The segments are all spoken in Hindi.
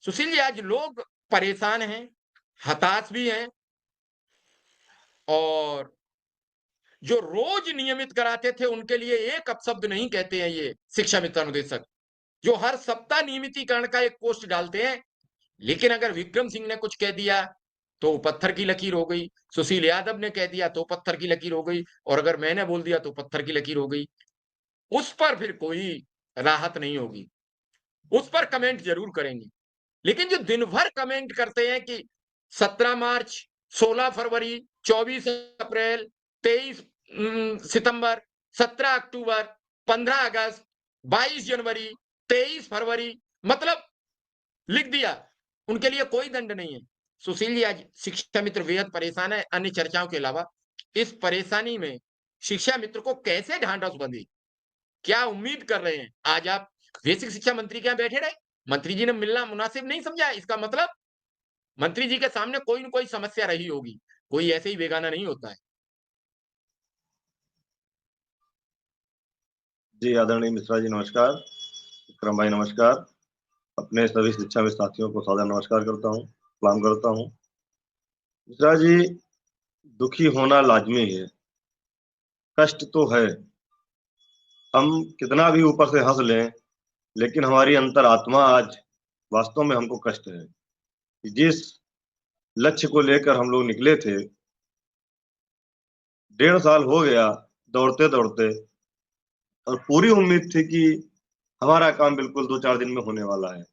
सुशील जी, आज लोग परेशान हैं, हताश भी हैं और जो रोज नियमित कराते थे उनके लिए एक अपशब्द नहीं कहते हैं ये शिक्षा मित्र अनुदेशक, जो हर सप्ताह नियमितीकरण का एक पोस्ट डालते हैं। लेकिन अगर विक्रम सिंह ने कुछ कह दिया तो पत्थर की लकीर हो गई, सुशील यादव ने कह दिया तो पत्थर की लकीर हो गई, और अगर मैंने बोल दिया तो पत्थर की लकीर हो गई। उस पर फिर कोई राहत नहीं होगी, उस पर कमेंट जरूर करेंगे। लेकिन जो दिन भर कमेंट करते हैं कि 17 मार्च, 16 फरवरी, 24 अप्रैल, 23 सितंबर, 17 अक्टूबर, 15 अगस्त, 22 जनवरी, 23 फरवरी, मतलब लिख दिया, उनके लिए कोई दंड नहीं है। सुशील जी, आज शिक्षा मित्र बेहद परेशान है अन्य चर्चाओं के अलावा। इस परेशानी में शिक्षा मित्र को कैसे ढांढस बंधी, क्या उम्मीद कर रहे हैं? आज आप बेसिक शिक्षा मंत्री के यहाँ बैठे रहे, मंत्री जी ने मिलना मुनासिब नहीं समझा, इसका मतलब मंत्री जी के सामने कोई न कोई समस्या रही होगी, कोई ऐसे ही बेगाना नहीं होता है। जी, आदरणीय मिश्रा जी नमस्कार। विक्रम भाई नमस्कार। अपने सभी शिक्षा में साथियों को सादर नमस्कार करता हूँ, सलाम करता हूँ। मिश्रा जी, दुखी होना लाजमी है, कष्ट तो है। हम कितना भी ऊपर से हंस लें, लेकिन हमारी अंतरात्मा आज वास्तव में हमको कष्ट है कि जिस लक्ष्य को लेकर हम लोग निकले थे, 1.5 साल हो गया दौड़ते दौड़ते, और पूरी उम्मीद थी कि हमारा काम बिल्कुल 2-4 दिन में होने वाला है।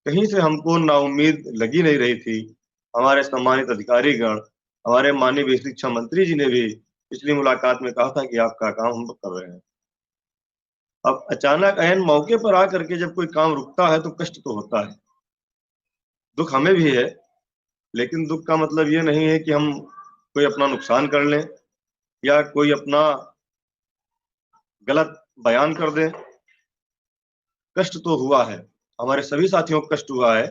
कहीं से हमको नाउम्मीद लगी नहीं रही थी। हमारे सम्मानित अधिकारीगण, हमारे माननीय वित्त शिक्षा मंत्री जी ने भी पिछली मुलाकात में कहा था कि आपका काम हम लोग कर रहे हैं। अब अचानक ऐन मौके पर आकर के जब कोई काम रुकता है तो कष्ट तो होता है। दुःख हमें भी है, लेकिन दुःख का मतलब ये नहीं है कि हम कोई अपना नुकसान कर लें या कोई अपना गलत बयान कर दें। कष्ट तो हुआ है, हमारे सभी साथियों को कष्ट हुआ है।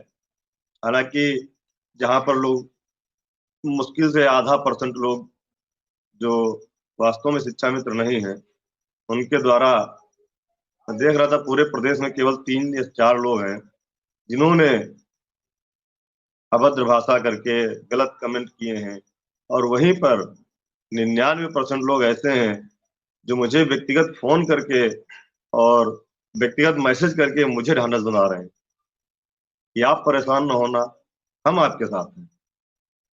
हालाँकि जहाँ पर लोग मुश्किल से आधा % लोग जो वास्तव में शिक्षा मित्र नहीं हैं, उनके द्वारा मैं देख रहा था पूरे प्रदेश में केवल 3 या 4 लोग हैं, जिन्होंने अभद्र भाषा करके गलत कमेंट किए हैं, और वहीं पर 99% लोग ऐसे हैं, जो मुझे व्यक्तिगत फ़ोन करके और व्यक्तिगत मैसेज करके मुझे ढांढस बना रहे हैं कि आप परेशान ना होना, हम आपके साथ हैं।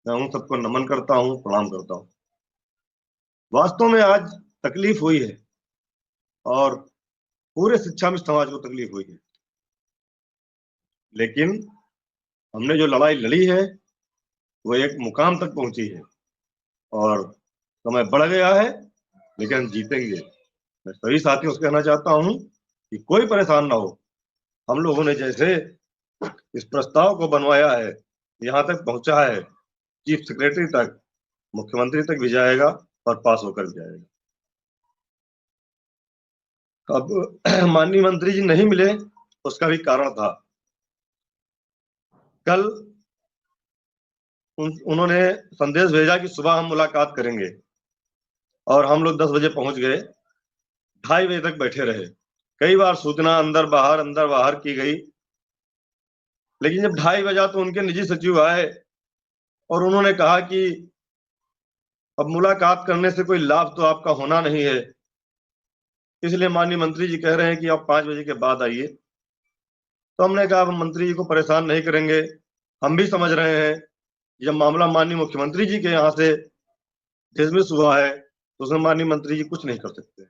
मैं उन सबको नमन करता हूँ, प्रणाम करता हूँ। वास्तव में आज तकलीफ हुई है और पूरे शिक्षा में समाज को तकलीफ हुई है। लेकिन हमने जो लड़ाई लड़ी है, वो एक मुकाम तक पहुँची है और समय बढ़ गया है, लेकिन हम जीतेंगे। मैं सभी साथियों से कहना चाहता हूँ कि कोई परेशान ना हो। हम लोगों ने जैसे इस प्रस्ताव को बनवाया है, यहाँ तक पहुँचा है, चीफ सेक्रेटरी तक, मुख्यमंत्री तक भी जाएगा और पास होकर भी जाएगा। अब माननीय मंत्री जी नहीं मिले, उसका भी कारण था। कल उन्होंने संदेश भेजा कि सुबह हम मुलाकात करेंगे, और हम लोग 10 बजे पहुंच गए, 2:30 बजे तक बैठे रहे। कई बार सूचना अंदर बाहर की गई, लेकिन जब 2:30 बजा तो उनके निजी सचिव आए और उन्होंने कहा कि अब मुलाकात करने से कोई लाभ तो आपका होना नहीं है, इसलिए माननीय मंत्री जी कह रहे हैं कि आप 5 बजे के बाद आइए। तो हमने कहा, अब मंत्री जी को परेशान नहीं करेंगे, हम भी समझ रहे हैं जब मामला माननीय मुख्यमंत्री जी के यहाँ से डिसमिस हुआ है, तो उसमें माननीय मंत्री जी कुछ नहीं कर सकते।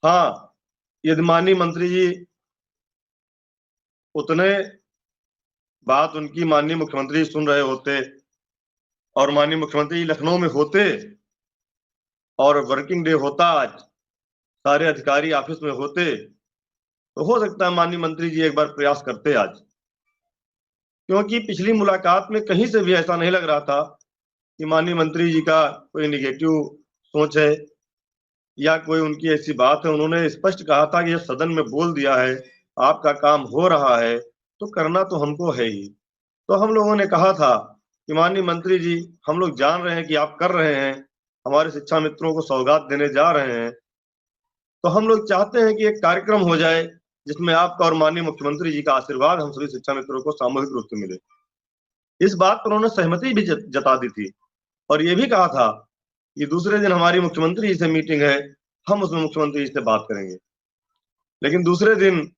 हाँ, यदि माननीय मंत्री जी उतने बात उनकी माननीय मुख्यमंत्री सुन रहे होते और माननीय मुख्यमंत्री जी लखनऊ में होते और वर्किंग डे होता आज, सारे अधिकारी ऑफिस में होते, तो हो सकता है माननीय मंत्री जी एक बार प्रयास करते आज। क्योंकि पिछली मुलाकात में कहीं से भी ऐसा नहीं लग रहा था कि माननीय मंत्री जी का कोई नेगेटिव सोच है या कोई उनकी ऐसी बात है। उन्होंने स्पष्ट कहा था कि जब सदन में बोल दिया है, आपका काम हो रहा है, तो करना तो हमको है ही। तो हम लोगों ने कहा था कि माननीय मंत्री जी, हम लोग जान रहे हैं कि आप कर रहे हैं, हमारे शिक्षा मित्रों को सौगात देने जा रहे हैं, तो हम लोग चाहते हैं कि एक कार्यक्रम हो जाए जिसमें आपका और माननीय मुख्यमंत्री जी का आशीर्वाद हम सभी शिक्षा मित्रों को सामूहिक रूप से मिले। इस बात पर उन्होंने सहमति भी जता दी थी और ये भी कहा था कि दूसरे दिन हमारी मुख्यमंत्री जी से मीटिंग है, हम उसमें मुख्यमंत्री जी से बात करेंगे। लेकिन दूसरे दिन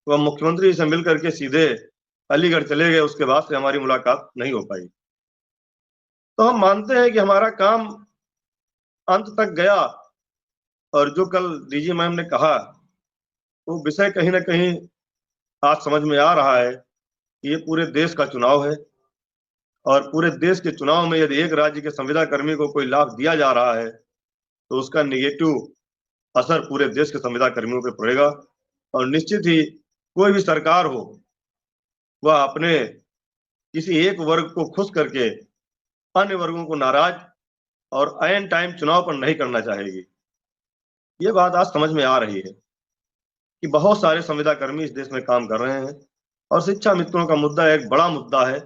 वह मुख्यमंत्री जी से मिल करके सीधे अलीगढ़ चले गए। उसके बाद से हमारी मुलाकात नहीं हो पाई। तो हम मानते हैं कि हमारा काम अंत तक गया और जो कल डीजी मैम ने कहा वो विषय कहीं ना कहीं आज समझ में आ रहा है कि ये पूरे देश का चुनाव है और पूरे देश के चुनाव में यदि एक राज्य के संविदा कर्मी को कोई लाभ दिया जा रहा है तो उसका नेगेटिव असर पूरे देश के संविदा कर्मियों पर पड़ेगा। और निश्चित ही कोई भी सरकार हो वह अपने किसी एक वर्ग को खुश करके अन्य वर्गों को नाराज और ऐन टाइम चुनाव पर नहीं करना चाहेगी। ये बात आज समझ में आ रही है कि बहुत सारे संविदा कर्मी इस देश में काम कर रहे हैं और शिक्षा मित्रों का मुद्दा एक बड़ा मुद्दा है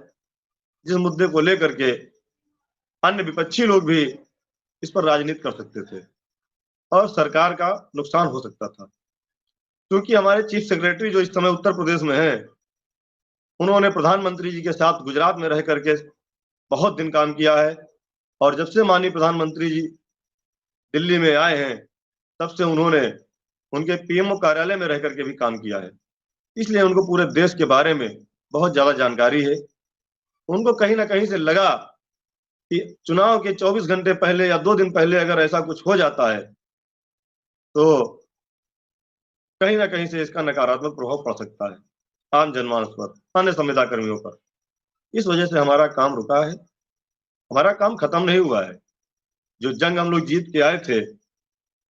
जिस मुद्दे को लेकर के अन्य विपक्षी लोग भी इस पर राजनीति कर सकते थे और सरकार का नुकसान हो सकता था। क्योंकि हमारे चीफ सेक्रेटरी जो इस समय उत्तर प्रदेश में है, उन्होंने प्रधानमंत्री जी के साथ गुजरात में रह करके बहुत दिन काम किया है और जब से माननीय प्रधानमंत्री जी दिल्ली में आए हैं तब से उन्होंने उनके पीएमओ कार्यालय में रह करके भी काम किया है। इसलिए उनको पूरे देश के बारे में बहुत ज्यादा जानकारी है। उनको कहीं ना कहीं से लगा कि चुनाव के 24 घंटे पहले या 2 दिन पहले अगर ऐसा कुछ हो जाता है तो कहीं ना कहीं से इसका नकारात्मक प्रभाव पड़ सकता है आम जनमानस पर, अन्य संविदा कर्मियों पर। इस वजह से हमारा काम रुका है। हमारा काम खत्म नहीं हुआ है। जो जंग हम लोग जीत के आए थे,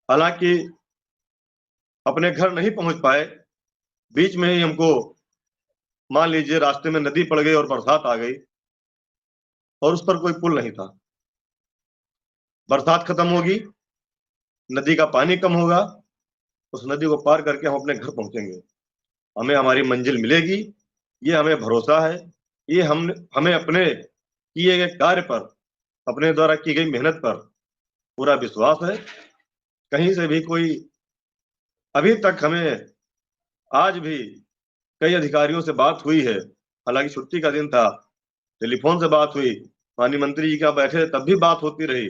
हालांकि अपने घर नहीं पहुंच पाए, बीच में ही हमको मान लीजिए रास्ते में नदी पड़ गई और बरसात आ गई और उस पर कोई पुल नहीं था। बरसात खत्म होगी, नदी का पानी कम होगा, उस नदी को पार करके हम अपने घर पहुंचेंगे, हमें हमारी मंजिल मिलेगी, ये हमें भरोसा है। ये हमें अपने किए गए कार्य पर, अपने द्वारा की गई मेहनत पर पूरा विश्वास है। कहीं से भी कोई अभी तक हमें आज भी कई अधिकारियों से बात हुई है, हालांकि छुट्टी का दिन था, टेलीफोन से बात हुई, माननीय मंत्री जी का बैठे तब भी बात होती रही।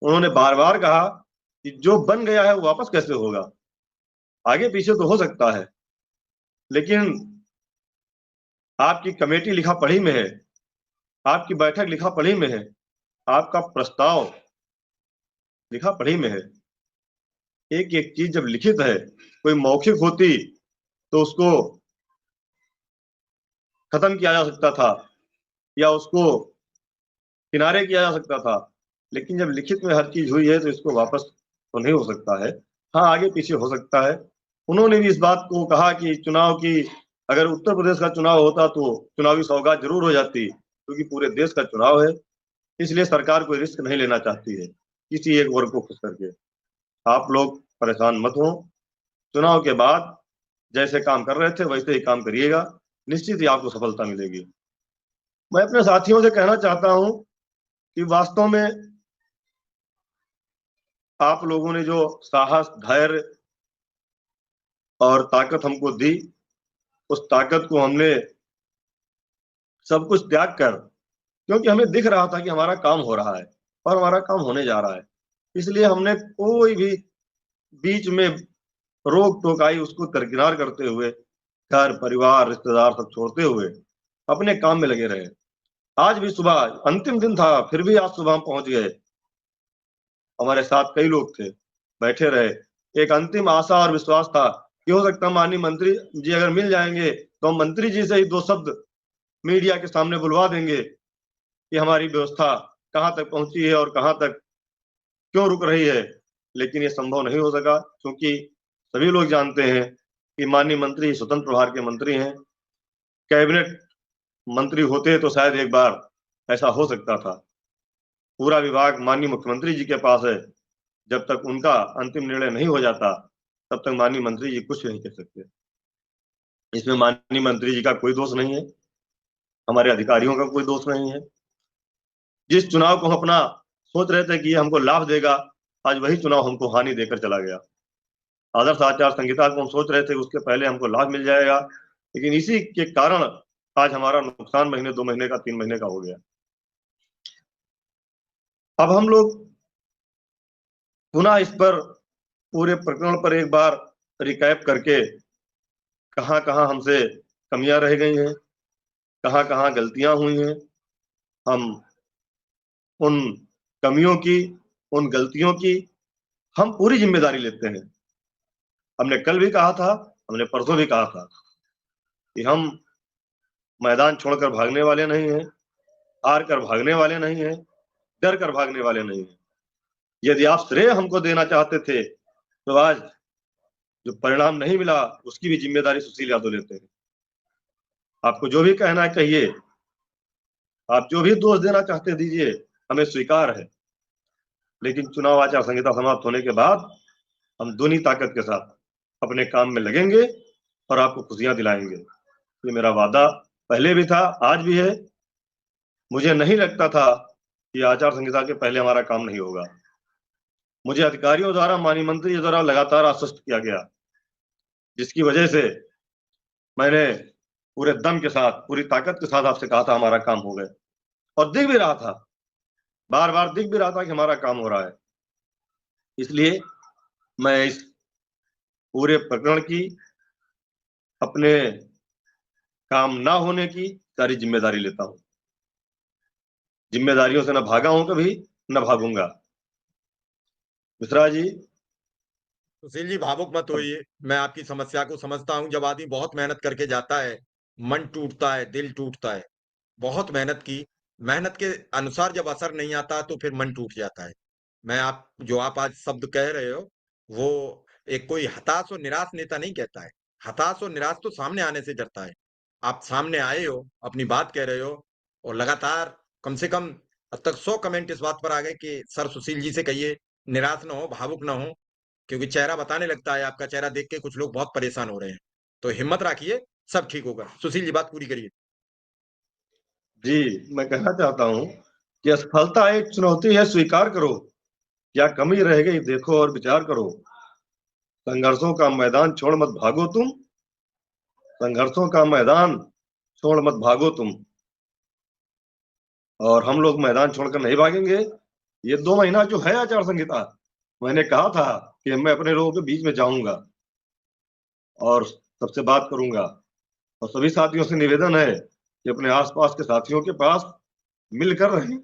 उन्होंने बार बार कहा कि जो बन गया है वो वापस कैसे होगा, आगे पीछे तो हो सकता है लेकिन आपकी कमेटी लिखा पढ़ी में है, आपकी बैठक लिखा पढ़ी में है, आपका प्रस्ताव लिखा पढ़ी में है। एक एक चीज जब लिखित है, कोई मौखिक होती तो उसको खत्म किया जा सकता था या उसको किनारे किया जा सकता था, लेकिन जब लिखित में हर चीज हुई है तो इसको वापस तो नहीं हो सकता है। हाँ, आगे पीछे हो सकता है। उन्होंने भी इस बात को कहा कि चुनाव की, अगर उत्तर प्रदेश का चुनाव होता तो चुनावी सौगात जरूर हो जाती, क्योंकि पूरे देश का चुनाव है, इसलिए सरकार कोई रिस्क नहीं लेना चाहती है किसी एक वर्ग को खुश करके। आप लोग परेशान मत हो, चुनाव के बाद जैसे काम कर रहे थे वैसे ही काम करिएगा, निश्चित ही आपको सफलता मिलेगी। मैं अपने साथियों से कहना चाहता हूं कि वास्तव में आप लोगों ने जो साहस, धैर्य और ताकत हमको दी, उस ताकत को हमने सब कुछ त्याग कर, क्योंकि हमें दिख रहा था कि हमारा काम हो रहा है और हमारा काम होने जा रहा है, इसलिए हमने कोई भी बीच में रोक टोक आई उसको दरकिनार करते हुए घर परिवार रिश्तेदार सब छोड़ते हुए अपने काम में लगे रहे। आज भी सुबह अंतिम दिन था, फिर भी आज सुबह हम पहुंच गए। हमारे साथ कई लोग थे, बैठे रहे। एक अंतिम आशा और विश्वास था कि हो सकता माननीय मंत्री जी अगर मिल जाएंगे तो हम मंत्री जी से ही 2 शब्द मीडिया के सामने बुलवा देंगे कि हमारी व्यवस्था कहाँ तक पहुंची है और कहाँ तक क्यों रुक रही है। लेकिन ये संभव नहीं हो सका, क्योंकि सभी लोग जानते हैं कि माननीय मंत्री स्वतंत्र प्रभार के मंत्री हैं। कैबिनेट मंत्री होते तो शायद एक बार ऐसा हो सकता था। पूरा विभाग माननीय मुख्यमंत्री जी के पास है, जब तक उनका अंतिम निर्णय नहीं हो जाता तब तक माननीय मंत्री जी कुछ नहीं कह सकते। इसमें माननीय मंत्री जी का कोई दोष नहीं है, हमारे अधिकारियों का कोई दोष नहीं है। जिस चुनाव को हम अपना सोच रहे थे कि ये हमको लाभ देगा, आज वही चुनाव हमको हानि देकर चला गया। आदर्श आचार संहिता को हम सोच रहे थे उसके पहले हमको लाभ मिल जाएगा, लेकिन इसी के कारण आज हमारा नुकसान महीने 2 महीने का 3 महीने का हो गया। अब हम लोग पुनः इस पर पूरे प्रकरण पर एक बार रिकैप करके कहाँ कहाँ हमसे कमियां रह गई हैं, कहाँ कहाँ गलतियां हुई हैं, हम उन कमियों की, उन गलतियों की हम पूरी जिम्मेदारी लेते हैं। हमने कल भी कहा था, हमने परसों भी कहा था कि हम मैदान छोड़कर भागने वाले नहीं हैं, हार कर भागने वाले नहीं हैं, डर कर भागने वाले नहीं हैं। यदि आप श्रेय हमको देना चाहते थे तो आज जो परिणाम नहीं मिला उसकी भी जिम्मेदारी सुशील यादव लेते हैं। आपको जो भी कहना है कहिए, आप जो भी दोष देना चाहते दीजिए, हमें स्वीकार है। लेकिन चुनाव आचार संहिता समाप्त होने के बाद हम दूनी ताकत के साथ अपने काम में लगेंगे और आपको खुशियां दिलाएंगे। ये मेरा वादा पहले भी था, आज भी है। मुझे नहीं लगता था कि आचार संहिता के पहले हमारा काम नहीं होगा। मुझे अधिकारियों द्वारा, माननीय मंत्री जी द्वारा लगातार आश्वस्त किया गया, जिसकी वजह से मैंने पूरे दम के साथ, पूरी ताकत के साथ आपसे कहा था हमारा काम हो गया, और दिख भी रहा था, बार बार दिख भी रहा था कि हमारा काम हो रहा है। इसलिए मैं इस पूरे प्रकरण की, अपने काम ना होने की सारी जिम्मेदारी लेता हूं। जिम्मेदारियों से न भागा हूं कभी, न भागूंगा। मिश्रा जी, सुशील जी, भावुक मत अब होइए। मैं आपकी समस्या को समझता हूँ। जब आदमी बहुत मेहनत करके जाता है, मन टूटता है, दिल टूटता है। बहुत मेहनत की, मेहनत के अनुसार जब असर नहीं आता तो फिर मन टूट जाता है। आप आज शब्द कह रहे हो, वो एक कोई हताश और निराश नेता नहीं कहता है। हताश और निराश तो सामने आने से डरता है। आप सामने आए हो, अपनी बात कह रहे हो, और लगातार कम से कम अब तक 100 कमेंट इस बात पर आ गए कि सर सुशील जी से कहिए निराश ना हो, भावुक ना हो, क्योंकि चेहरा बताने लगता है। आपका चेहरा देख के कुछ लोग बहुत परेशान हो रहे हैं। तो हिम्मत रखिए, सब ठीक होगा। सुशील जी, बात पूरी करिए। जी, मैं कहना चाहता हूं कि असफलता एक चुनौती है, स्वीकार करो। क्या कमी रह गई देखो और विचार करो। संघर्षों का मैदान छोड़ मत भागो तुम, संघर्षों का मैदान छोड़ मत भागो तुम। और हम लोग मैदान छोड़कर नहीं भागेंगे। ये 2 महीना जो है आचार संहिता, मैंने कहा था कि मैं अपने लोगों के बीच में जाऊंगा और सबसे बात करूंगा, और सभी साथियों से निवेदन है कि अपने आसपास के साथियों के पास मिलकर रहें,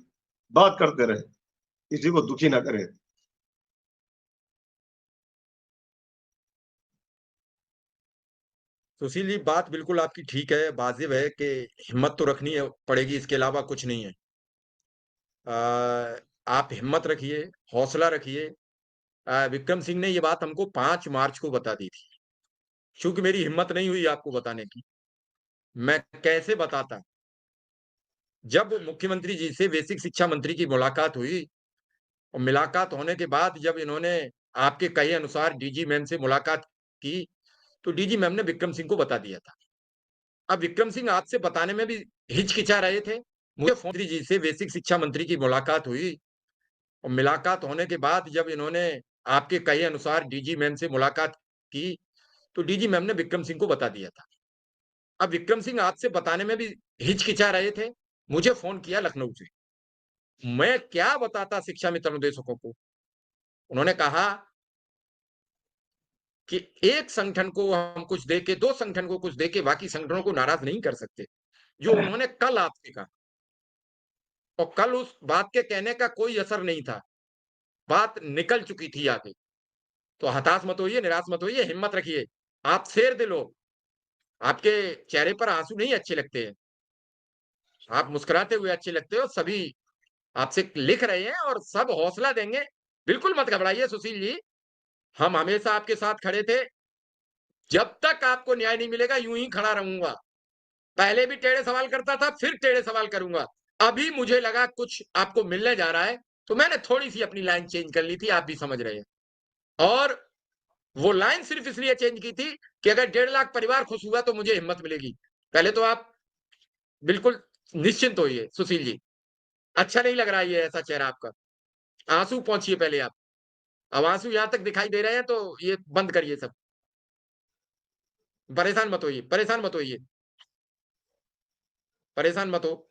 बात करते रहें, किसी को दुखी ना करें। सुशील जी, बात बिल्कुल आपकी ठीक है, वाजिब है कि हिम्मत तो रखनी है पड़ेगी, इसके अलावा कुछ नहीं है। आप हिम्मत रखिए, हौसला रखिए। विक्रम सिंह ने ये बात हमको 5 मार्च को बता दी थी। चूंकि मेरी हिम्मत नहीं हुई आपको बताने की, मैं कैसे बताता। जब मुख्यमंत्री जी से बेसिक शिक्षा मंत्री की मुलाकात हुई, और मुलाकात होने के बाद जब इन्होंने आपके कहे अनुसार डीजी मैम से मुलाकात की, तो डीजी मैम ने विक्रम सिंह को बता दिया था। अब विक्रम सिंह आज से बताने में भी हिचकिचा रहे थे। मुझे फोन जी से बेसिक शिक्षा मंत्री की मुलाकात हुई, और मुलाकात होने के बाद जब इन्होंने आपके कहे अनुसार डीजी मैम से मुलाकात की, तो डीजी मैम ने विक्रम सिंह को बता दिया था। अब विक्रम सिंह आज से बताने में भी हिचकिचा रहे थे। मुझे फोन किया लखनऊ से। मैं क्या बताता शिक्षा मित्र अनुदेशकों को। उन्होंने कहा कि एक संगठन को हम कुछ दे के, 2 संगठन को कुछ दे के बाकी संगठनों को नाराज नहीं कर सकते। जो उन्होंने कल आपसे कहा, और कल उस बात के कहने का कोई असर नहीं था। बात निकल चुकी थी आगे। तो हताश मत होइए, निराश मत होइए, हिम्मत रखिए। आप शेर दिल हो। आपके चेहरे पर आंसू नहीं अच्छे लगते हैं। आप मुस्कुराते हुए अच्छे लगते हो। सभी आपसे लिख रहे हैं और सब हौसला देंगे। बिल्कुल मत घबराइए सुशील जी। हम हमेशा आपके साथ खड़े थे। जब तक आपको न्याय नहीं मिलेगा यूं ही खड़ा रहूंगा। पहले भी टेढ़े सवाल करता था, फिर टेढ़े सवाल करूंगा। अभी मुझे लगा कुछ आपको मिलने जा रहा है, तो मैंने थोड़ी सी अपनी लाइन चेंज कर ली थी, आप भी समझ रहे हैं। और वो लाइन सिर्फ इसलिए चेंज की थी कि अगर 1.5 लाख परिवार खुश हुआ तो मुझे हिम्मत मिलेगी। पहले तो आप बिल्कुल निश्चिंत होइए सुशील जी। अच्छा नहीं लग रहा है ये ऐसा चेहरा आपका। आंसू पहुंचिए पहले आप। अब आंसू यहां तक दिखाई दे रहे हैं तो ये बंद करिए सब। परेशान मत होइए, परेशान मत होइए, परेशान मत हो।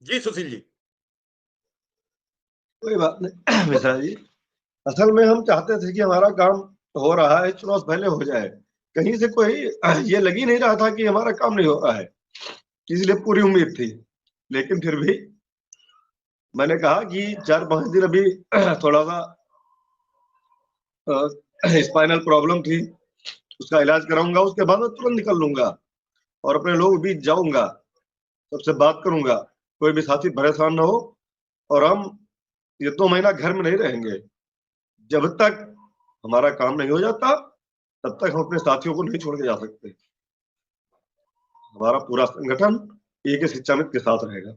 जी सुशील जी। कोई बात नहीं मिश्रा जी। असल में हम चाहते थे कि हमारा काम हो रहा है, चुनाव से पहले हो जाए। कहीं से कोई ये लग ही नहीं रहा था कि हमारा काम नहीं हो रहा है, इसलिए पूरी उम्मीद थी। लेकिन फिर भी मैंने कहा कि 4-5 दिन अभी थोड़ा सा स्पाइनल प्रॉब्लम थी, उसका इलाज कराऊंगा, उसके बाद मैं तुरंत निकल लूंगा और अपने लोग बीच जाऊंगा, सबसे बात करूंगा, कोई भी साथी परेशान ना हो। और हम ये 2 महीना घर में नहीं रहेंगे। जब तक हमारा काम नहीं हो जाता तब तक हम अपने साथियों को नहीं छोड़ के जा सकते। हमारा पूरा संगठन एक ही शिक्षा मित्र के साथ रहेगा।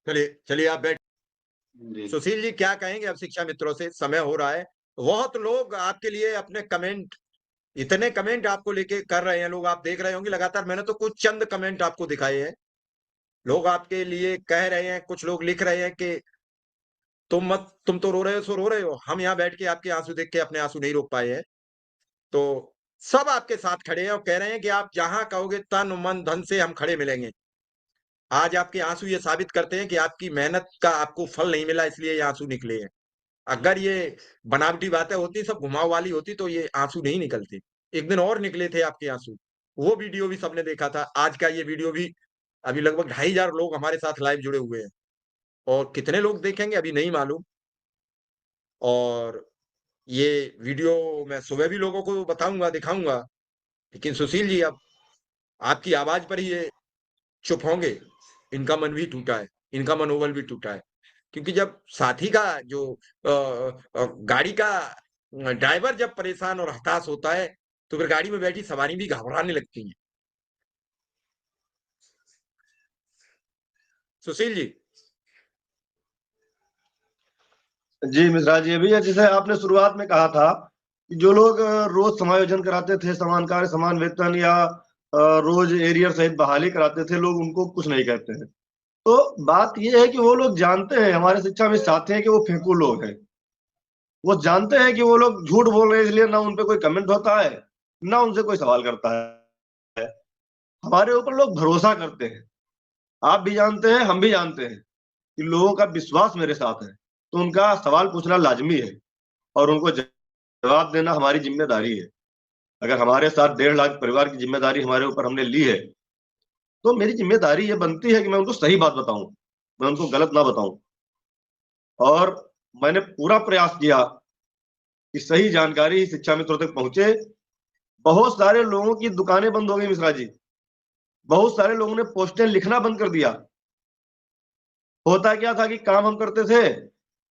चलिए चलिए आप बैठ। जी। सुशील जी क्या कहेंगे अब शिक्षा मित्रों से? समय हो रहा है। बहुत लोग आपके लिए अपने कमेंट, इतने कमेंट आपको लेके कर रहे हैं लोग, आप देख रहे होंगे लगातार। मैंने तो कुछ चंद कमेंट आपको दिखाए हैं। लोग आपके लिए कह रहे हैं, कुछ लोग लिख रहे हैं कि तुम तो रो रहे हो सो रो रहे हो, हम यहाँ बैठ के आपके आंसू देख के अपने आंसू नहीं रोक पाए हैं। तो सब आपके साथ खड़े हैं और कह रहे हैं कि आप जहां कहोगे तन मन धन से हम खड़े मिलेंगे। आज आपके आंसू ये साबित करते हैं कि आपकी मेहनत का आपको फल नहीं मिला, इसलिए ये आंसू निकले हैं। अगर ये बनावटी बातें होती, सब घुमाव वाली होती, तो ये आंसू नहीं निकलते। एक दिन और निकले थे आपके आंसू, वो वीडियो भी सबने देखा था। आज का ये वीडियो भी, अभी लगभग 2,500 लोग हमारे साथ लाइव जुड़े हुए हैं, और कितने लोग देखेंगे अभी नहीं मालूम। और ये वीडियो मैं सुबह भी लोगों को बताऊंगा, दिखाऊंगा। लेकिन सुशील जी, अब आपकी आवाज पर ही ये चुप होंगे। इनका मन भी टूटा है, इनका मनोबल भी टूटा है। क्योंकि जब साथी का जो गाड़ी का ड्राइवर जब परेशान और हताश होता है, तो फिर गाड़ी में बैठी सवारी भी घबराने लगती है। सुशील जी। जी मिश्रा जी, अभी जैसे आपने शुरुआत में कहा था कि जो लोग रोज समायोजन कराते थे, समान कार्य समान वेतन, या रोज एरियर सहित बहाली कराते थे, लोग उनको कुछ नहीं कहते हैं। तो बात ये है कि वो लोग जानते हैं, हमारे शिक्षा में साथी हैं, कि वो फेंकू लोग हैं। वो जानते हैं कि वो लोग झूठ बोल रहे हैं, इसलिए ना उन पे कोई कमेंट होता है, ना उनसे कोई सवाल करता है। हमारे ऊपर लोग भरोसा करते हैं। आप भी जानते हैं, हम भी जानते हैं कि लोगों का विश्वास मेरे साथ है, तो उनका सवाल पूछना लाजमी है और उनको जवाब देना हमारी जिम्मेदारी है। अगर हमारे साथ 1.5 लाख परिवार की जिम्मेदारी हमारे ऊपर हमने ली है, तो मेरी जिम्मेदारी ये बनती है कि मैं उनको सही बात बताऊं, मैं उनको गलत ना बताऊं। और मैंने पूरा प्रयास किया कि सही जानकारी शिक्षा मित्रों तक पहुंचे। बहुत सारे लोगों की दुकानें बंद हो गई मिश्रा जी। बहुत सारे लोगों ने पोस्टें लिखना बंद कर दिया। होता क्या था कि काम हम करते थे,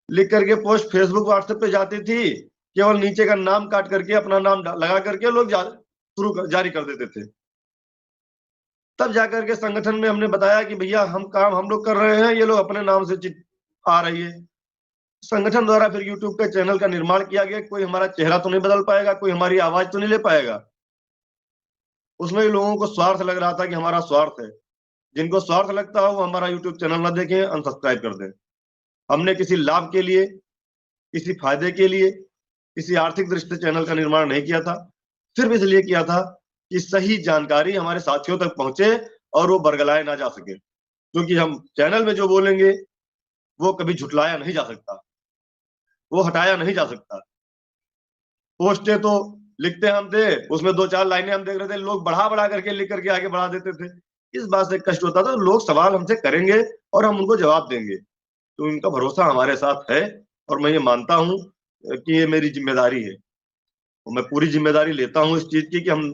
लिख करके पोस्ट फेसबुक व्हाट्सएप पे जाती थी, केवल नीचे का नाम काट करके अपना नाम लगा करके लोग जारी कर देते थे। तब जाकर के संगठन में हमने बताया कि भैया हम काम हम लोग कर रहे हैं, ये लोग अपने नाम से आ रही है। संगठन द्वारा फिर यूट्यूब पे चैनल का निर्माण किया गया। कोई हमारा चेहरा तो नहीं बदल पाएगा, कोई हमारी आवाज तो नहीं ले पाएगा। उसमें भी लोगों को स्वार्थ लग रहा था कि हमारा स्वार्थ है। जिनको स्वार्थ लगता हो वो हमारा यूट्यूब चैनल ना देखें, अनसब्सक्राइब कर दें। हमने किसी लाभ के लिए, किसी फायदे के लिए, किसी आर्थिक दृष्टि से चैनल का निर्माण नहीं किया था। सिर्फ इसलिए किया था कि सही जानकारी हमारे साथियों तक पहुंचे और वो बरगलाए ना जा सके। क्योंकि हम चैनल में जो बोलेंगे वो कभी झुटलाया नहीं जा सकता, वो हटाया नहीं जा सकता। पोस्टें तो लिखते हम थे, उसमें 2-4 लाइनें हम देख रहे थे, लोग बढ़ा बढ़ा करके लिख करके आगे बढ़ा देते थे। इस बात से कष्ट होता था। लोग सवाल हमसे करेंगे और हम उनको जवाब देंगे, तो इनका भरोसा हमारे साथ है। और मैं ये मानता हूं कि ये मेरी जिम्मेदारी है, और मैं पूरी जिम्मेदारी लेता हूँ इस चीज की कि हम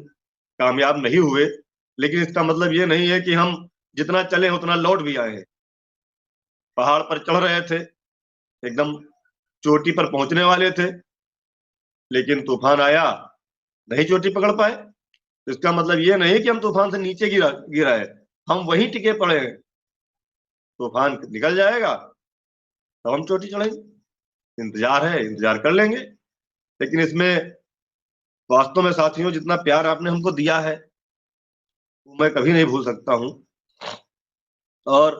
कामयाब नहीं हुए, लेकिन इसका मतलब ये नहीं है कि हम जितना चले उतना लौट भी आए हैं। पहाड़ पर चढ़ रहे थे, एकदम चोटी पर पहुंचने वाले थे, लेकिन तूफान आया, नहीं चोटी पकड़ पाए। इसका मतलब ये नहीं कि हम तूफान से नीचे गिरा है, हम वहीं टिके पड़े हैं। तूफान निकल जाएगा तो हम चोटी चढ़ेंगे। इंतजार है, इंतजार कर लेंगे। लेकिन इसमें वास्तव में साथियों, जितना प्यार आपने हमको दिया है, वो मैं कभी नहीं भूल सकता हूँ। और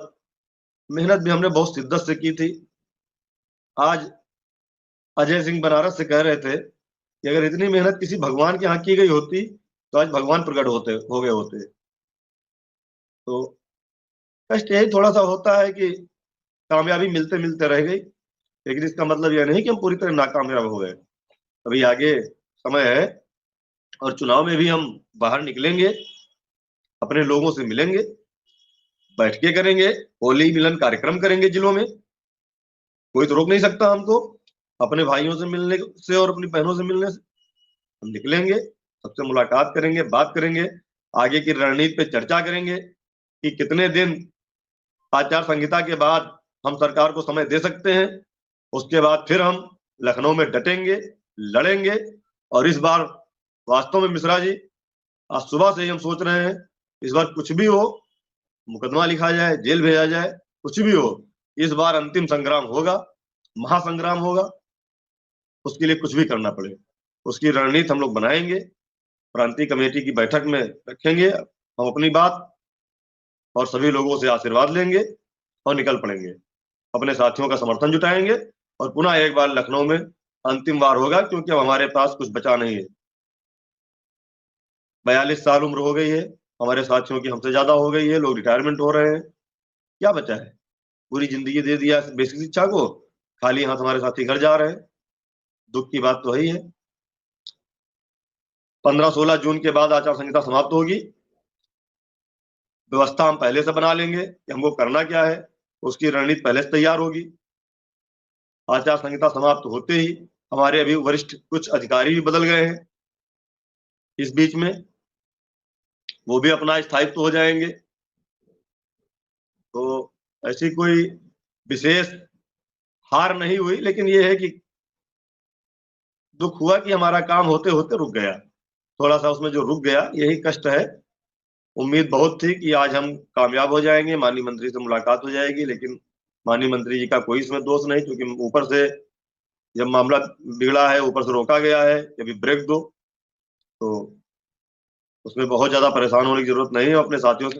मेहनत भी हमने बहुत शिद्दत से की थी। आज अजय सिंह बनारस से कह रहे थे कि अगर इतनी मेहनत किसी भगवान के यहाँ की गई होती तो आज भगवान प्रकट होते हो गए होते। तो कष्ट यही थोड़ा सा होता है कि कामयाबी मिलते मिलते रह गई, लेकिन इसका मतलब यह नहीं कि हम पूरी तरह नाकामयाब हो गए। अभी आगे समय है और चुनाव में भी हम बाहर निकलेंगे, अपने लोगों से मिलेंगे, बैठकें करेंगे, होली मिलन कार्यक्रम करेंगे जिलों में। कोई तो रोक नहीं सकता हमको अपने भाइयों से मिलने से और अपनी बहनों से मिलने से। हम निकलेंगे, सबसे मुलाकात करेंगे, बात करेंगे, आगे की रणनीति पे चर्चा करेंगे कि कितने दिन आचार संहिता के बाद हम सरकार को समय दे सकते हैं। उसके बाद फिर हम लखनऊ में डटेंगे, लड़ेंगे। और इस बार वास्तव में मिश्रा जी, आज सुबह से ही हम सोच रहे हैं, इस बार कुछ भी हो, मुकदमा लिखा जाए, जेल भेजा जाए, कुछ भी हो, इस बार अंतिम संग्राम होगा, महासंग्राम होगा। उसके लिए कुछ भी करना पड़े, उसकी रणनीति हम लोग बनाएंगे, प्रांतीय कमेटी की बैठक में रखेंगे हम अपनी बात, और सभी लोगों से आशीर्वाद लेंगे और निकल पड़ेंगे, अपने साथियों का समर्थन जुटाएंगे और पुनः एक बार लखनऊ में अंतिम बार होगा, क्योंकि अब हमारे पास कुछ बचा नहीं है। 42 साल उम्र हो गई है, हमारे साथियों की हमसे ज्यादा हो गई है, लोग रिटायरमेंट हो रहे हैं। क्या बचा है? पूरी जिंदगी दे दिया बेसिक शिक्षा को, खाली हाथ हमारे साथी घर जा रहे हैं। दुख की बात तो वही है। 15-16 जून के बाद आचार संहिता समाप्त होगी। व्यवस्था हम पहले से बना लेंगे कि हमको करना क्या है, उसकी रणनीति पहले से तैयार होगी। आचार संहिता समाप्त होते ही हमारे अभी वरिष्ठ कुछ अधिकारी भी बदल गए हैं इस बीच में, वो भी अपना स्थायित्व हो जाएंगे। तो ऐसी कोई विशेष हार नहीं हुई, लेकिन ये है कि दुख हुआ कि हमारा काम होते होते रुक गया। थोड़ा सा उसमें जो रुक गया, यही कष्ट है। उम्मीद बहुत थी कि आज हम कामयाब हो जाएंगे, माननीय मंत्री से मुलाकात हो जाएगी, लेकिन माननीय मंत्री जी का कोई इसमें दोष नहीं, क्योंकि ऊपर से जब मामला बिगड़ा है, ऊपर से रोका गया है कि अभी ब्रेक दो, तो उसमें बहुत ज्यादा परेशान होने की जरूरत नहीं है अपने साथियों से।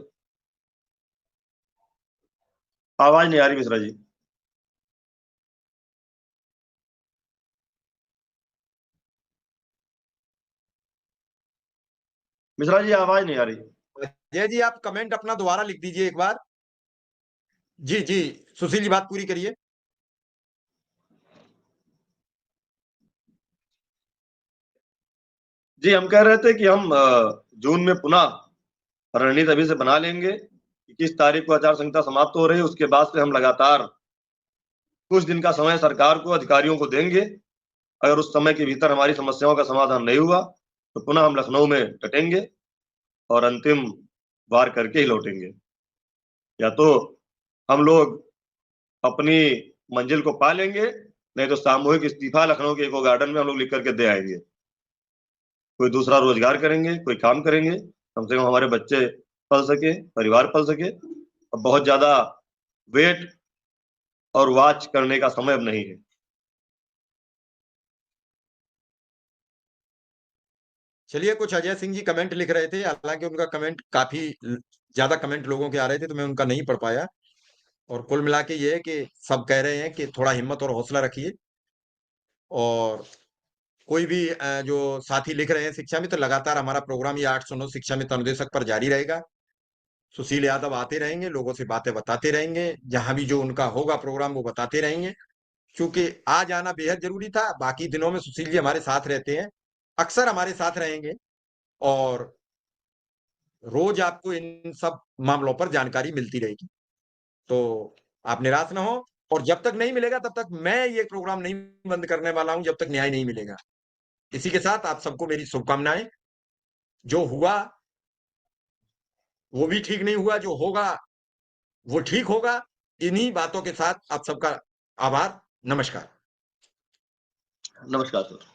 आवाज नहीं आ रही मिश्रा जी। मिश्रा जी आवाज नहीं आ रही। अजय जी, आप कमेंट अपना दोबारा लिख दीजिए एक बार। जी जी, सुशील जी बात पूरी करिए। जी, हम कह रहे थे कि हम जून में पुनः रणनीति अभी से बना लेंगे। 21 तारीख को आचार संहिता समाप्त हो रही है, उसके बाद से हम लगातार कुछ दिन का समय सरकार को, अधिकारियों को देंगे। अगर उस समय के भीतर हमारी समस्याओं का समाधान नहीं हुआ तो पुनः हम लखनऊ में डटेंगे और अंतिम वार करके ही लौटेंगे। या तो हम लोग अपनी मंजिल को पा लेंगे, नहीं तो सामूहिक इस्तीफा लखनऊ के इको गार्डन में हम लोग लिख करके दे आएंगे। कोई दूसरा रोजगार करेंगे, कोई काम करेंगे, कम से कम हमारे बच्चे पल सके, परिवार पल सके। अब बहुत ज्यादा वेट और वॉच करने का समय अब नहीं है। चलिए, कुछ अजय सिंह जी कमेंट लिख रहे थे, हालांकि उनका कमेंट काफी ज्यादा कमेंट लोगों के आ रहे थे, तो मैं उनका नहीं पढ़ पाया। और कुल मिला के ये है कि सब कह रहे हैं कि थोड़ा हिम्मत और हौसला रखिए। और कोई भी जो साथी लिख रहे हैं शिक्षा में, तो लगातार हमारा प्रोग्राम ये 809 शिक्षा में अनुदेशक पर जारी रहेगा। सुशील यादव आते रहेंगे, लोगों से बातें बताते रहेंगे, जहां भी जो उनका होगा प्रोग्राम वो बताते रहेंगे। क्योंकि आज आना बेहद जरूरी था। बाकी दिनों में सुशील जी हमारे साथ रहते हैं, अक्सर हमारे साथ रहेंगे, और रोज आपको इन सब मामलों पर जानकारी मिलती रहेगी। तो आप निराश ना हो। और जब तक नहीं मिलेगा तब तक मैं ये प्रोग्राम नहीं बंद करने वाला हूं, जब तक न्याय नहीं मिलेगा। इसी के साथ आप सबको मेरी शुभकामनाएं। जो हुआ वो भी ठीक नहीं हुआ, जो होगा वो ठीक होगा। इन्हीं बातों के साथ आप सबका आभार। नमस्कार। नमस्कार सर।